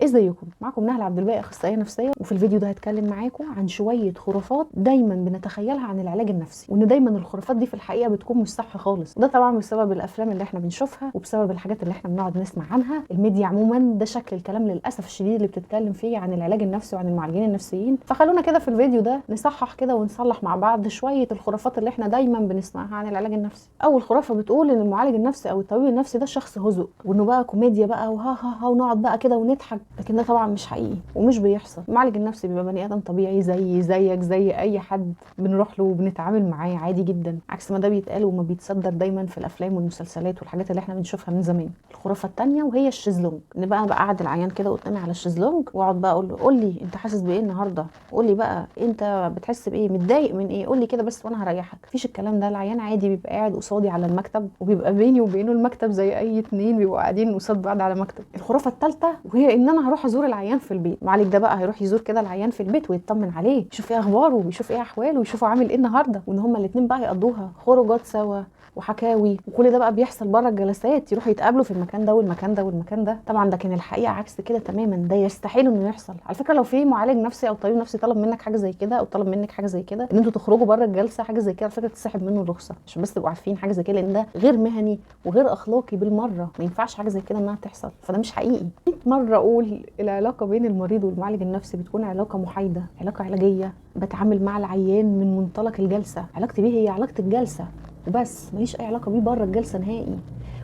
ازيكم؟ معكم نهله عبد الباقي، اخصائيه نفسيه، وفي الفيديو ده هتكلم معاكم عن شويه خرافات دايما بنتخيلها عن العلاج النفسي، وان دايما الخرافات دي في الحقيقه بتكون مش صح خالص. وده طبعا بسبب الافلام اللي احنا بنشوفها وبسبب الحاجات اللي احنا بنقعد نسمع عنها. الميديا عموما ده شكل الكلام للاسف الشديد اللي بتتكلم فيه عن العلاج النفسي وعن المعالجين النفسيين. فخلونا كده في الفيديو ده نصحح كده ونصلح مع بعض شويه الخرافات اللي احنا دايما بنسمعها عن العلاج النفسي. اول خرافه بتقول ان المعالج النفسي او الطبيب النفسي ده شخص هزء، وانه بقى كوميديا بقى وها ها ها ونقعد بقى كده ونضحك، لكن ده طبعا مش حقيقي ومش بيحصل. المعالج النفسي بيبقى بني ادم طبيعي زيك زي اي حد، بنروح له وبنتعامل معاه عادي جدا، عكس ما ده بيتقال وما بيتصدر دايما في الافلام والمسلسلات والحاجات اللي احنا بنشوفها من زمان. الخرافه الثانيه وهي الشيزلونج، ان بقى قاعد العيان كده قدامي على الشيزلونج واقعد بقى اقول له قول لي انت حاسس بايه النهارده، قول لي بقى انت بتحس بايه، متضايق من ايه، قول لي كده بس وانا هريحك. مفيش الكلام ده. العيان عادي بيبقى قاعد قصادي على المكتب، وبيبقى بيني وبينه المكتب زي اي اتنين بيبقوا قاعدين قصاد بعض على مكتب. الخرافه الثالثه وهي ان انا هروح ازور العيان في البيت. المعالج ده بقى هيروح يزور كده العيان في البيت ويطمن عليه، يشوف ايه اخباره ويشوف ايه احواله ويشوفه عامل ايه النهارده، وان هما الاثنين بقى يقضوها خروجات سوا وحكاوي، وكل ده بقى بيحصل بره الجلسات، يروحوا يتقابلوا في المكان ده والمكان ده والمكان ده. طبعا ده كان الحقيقه عكس كده تماما، ده يستحيل انه يحصل. على فكره لو في معالج نفسي او طبيب نفسي طلب منك حاجه زي كده او طلب منك حاجه زي كده ان انتوا تخرجوا بره الجلسه، حاجه زي كده على فكره تسحب منه الرخصه، عشان بس تبقوا عارفين حاجه زي كده، لان ده غير مهني وغير اخلاقي بالمره. ما ينفعش حاجه زي كده انها تحصل، فده مش حقيقي. 100 مره اقول العلاقه بين المريض والمعالج النفسي بتكون علاقه محايده، علاقه علاجيه، بتعامل مع العيان من منطلق الجلسه، علاقتي بيه هي علاقه الجلسه وبس، ماليش اي علاقه بيه بره الجلسه نهائي.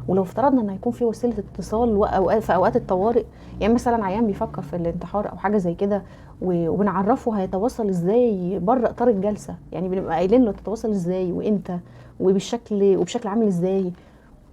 ولو افترضنا ان هيكون في وسيله اتصال في اوقات الطوارئ، يعني مثلا عيان بيفكر في الانتحار او حاجه زي كده، وبنعرفه هيتواصل ازاي بره اطار الجلسه، يعني بنبقى قايلين له تتواصل ازاي وامتى وبشكل عامل ازاي،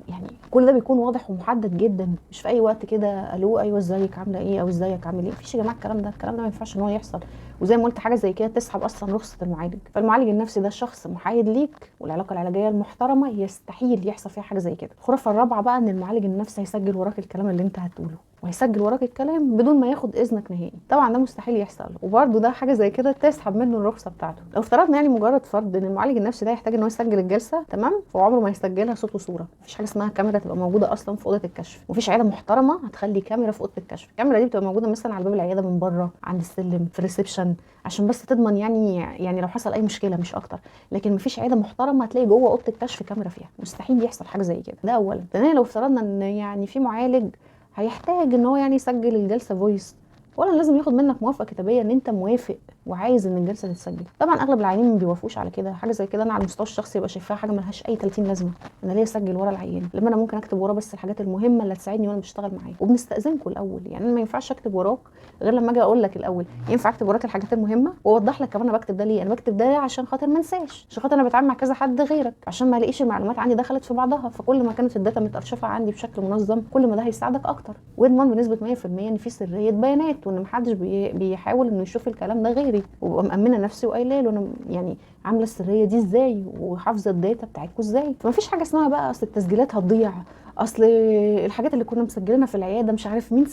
يعني كل ده بيكون واضح ومحدد جدا، مش في اي وقت كده الو ايوه ازيك عامله ايه او ازيك عامل ايه. مفيش يا جماعه الكلام ده ما ينفعش ان هو يحصل. وزي ما قلت حاجه زي كده تسحب اصلا رخصه المعالج. فالمعالج النفسي ده شخص محايد ليك، والعلاقه العلاجيه المحترمه يستحيل يحصل فيها حاجه زي كده. الخرافه الرابعه بقى ان المعالج النفسي هيسجل وراك الكلام اللي انت هتقوله، وهيسجل وراك الكلام بدون ما ياخد اذنك نهائي. طبعا ده مستحيل يحصل، وبرده ده حاجه زي كده تسحب منه الرخصه بتاعته. لو افترضنا يعني مجرد فرض ان المعالج النفسي ده يحتاج ان هو يسجل الجلسه، تمام، فعمره ما يسجلها صوت وصوره. مفيش حاجه اسمها كاميرا تبقى موجوده اصلا في اوضه الكشف، مفيش عياده محترمه هتخلي كاميرا في اوضه الكشف. الكاميرا دي بتبقى موجوده مثلا على باب العياده من بره عند السلم في الريسبشن، عشان بس تضمن يعني لو حصل اي مشكله مش اكتر. لكن مفيش عياده محترمه هتلاقي جوه اوضه الكشف كاميرا فيها، مستحيل يحصل حاجه زي كده. ده اولا. ثانيا لو افترضنا ان يعني في معالج هيحتاج ان هو يعني يسجل الجلسه فويس، ولا لازم ياخد منك موافقه كتابيه ان انت موافق وعايز ان الجلسه تتسجل. طبعا اغلب العيانين ما بيوافقوش على كده. حاجه زي كده انا على المستوى الشخصي يبقى شايفاها حاجه ملهاش اي 30 لازمه، انا ليه اسجل ورا العيان لما انا ممكن اكتب وراه بس الحاجات المهمه اللي هتساعدني وانا بشتغل معاه. وبنستاذنكم الاول، يعني انا ما ينفعش اكتب وراك غير لما اجي اقول لك الاول. ينفع اكتب وراك الحاجات المهمه واوضح لك كمان انا بكتب ده ليه. انا بكتب ده عشان خاطر ما انساش، عشان خاطر انا بتعامل مع كذا حد غيرك، عشان ما الاقيش المعلومات عندي دخلت في بعضها. فكل ما كانت الداتا متارشفه عندي بشكل منظم كل ما ده هيساعدك اكتر، واضمن بنسبه 100% ان في سريه بيانات، وان محدش بيحاول انه يشوف الكلام ده غيري، وابقى مامنه نفسي وقايله له انا يعني عامله السريه دي ازاي وحافظه الداتا بتاعتكم ازاي. فمفيش حاجه اسمها بقى اصل التسجيلات هتضيع، اصل الحاجات اللي كنا مسجلينها في العياده مش عارف مين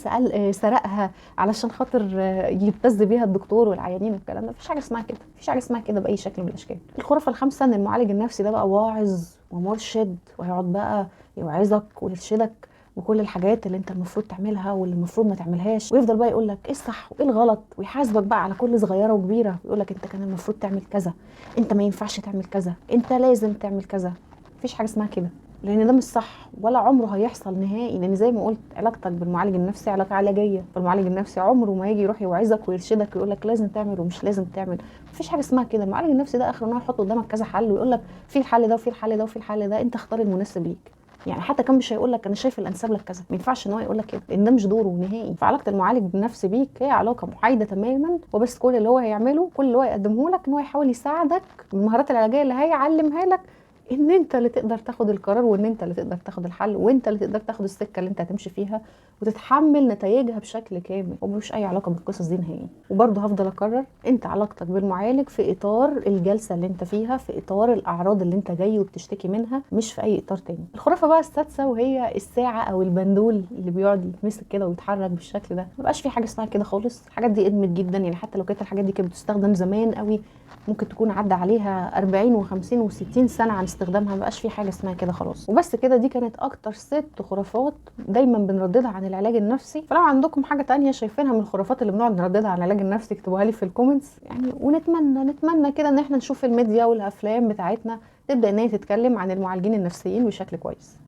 سرقها علشان خاطر يبتز بيها الدكتور والعيانين والكلام ده. مفيش حاجه اسمها كده، مفيش حاجه اسمها كده باي شكل من الاشكال. الخرافه الخامسه ان المعالج النفسي ده بقى واعظ ومرشد، وهيقعد بقى يوعظك ويرشدك وكل الحاجات اللي انت المفروض تعملها واللي المفروض ما تعملهاش، ويفضل بقى يقول لك ايه الصح وايه الغلط، ويحاسبك بقى على كل صغيره وكبيره، ويقول لك انت كان المفروض تعمل كذا، انت ما ينفعش تعمل كذا، انت لازم تعمل كذا. مفيش حاجه اسمها كده، لان ده مش صح ولا عمره هيحصل نهائي. لان زي ما قلت علاقتك بالمعالج النفسي علاقه علاجيه، فالمعالج النفسي عمره ما يجي يروح يوعظك ويرشدك ويقول لك لازم تعمل ومش لازم تعمل. مفيش حاجه اسمها كده. المعالج النفسي ده اخره ان هو يحط قدامك كذا حل ويقول لك في الحل ده وفي الحل ده وفي الحل ده، انت اختار المناسب ليك. يعني حتى كان مش هيقول لك انا شايف الانسب لك كذا، ما ينفعش ان هو يقول لك كده، لان ده مش دوره نهائي. فعلاقه المعالج بالنفس بيك هي علاقه محايده تماما، وبس كل اللي هو هيعمله كل اللي هو يقدمه لك ان هو يحاول يساعدك بالمهارات العلاجيه اللي هيعلمها لك، ان انت اللي تقدر تاخد القرار، وان انت اللي تقدر تاخد الحل، وانت اللي تقدر تاخد السكه اللي انت هتمشي فيها وتتحمل نتائجها بشكل كامل. وملوش اي علاقه بالقصص دي نهائي. وبرضه هفضل اكرر، انت علاقتك بالمعالج في اطار الجلسه اللي انت فيها، في اطار الاعراض اللي انت جاي وبتشتكي منها، مش في اي اطار تاني. الخرافه بقى السادسه وهي الساعه او البندول اللي بيقعد يتمسك كده ويتحرك بالشكل ده. مبقاش في حاجه اسمها كده خالص. الحاجات دي ادمت جدا، يعني حتى لو كانت الحاجات دي كانت بتستخدم زمان قوي ممكن تكون عدى عليها 40 و50 و60 سنه عن استخدامها، مبقاش في حاجه اسمها كده خلاص. وبس كده، دي كانت اكتر 6 خرافات دايما بنرددها عن العلاج النفسي. فلو عندكم حاجه تانية شايفينها من الخرافات اللي بنقعد نرددها عن العلاج النفسي اكتبوها لي في الكومنتس يعني. ونتمنى كده ان احنا نشوف الميديا والافلام بتاعتنا تبدا ان هي تتكلم عن المعالجين النفسيين بشكل كويس.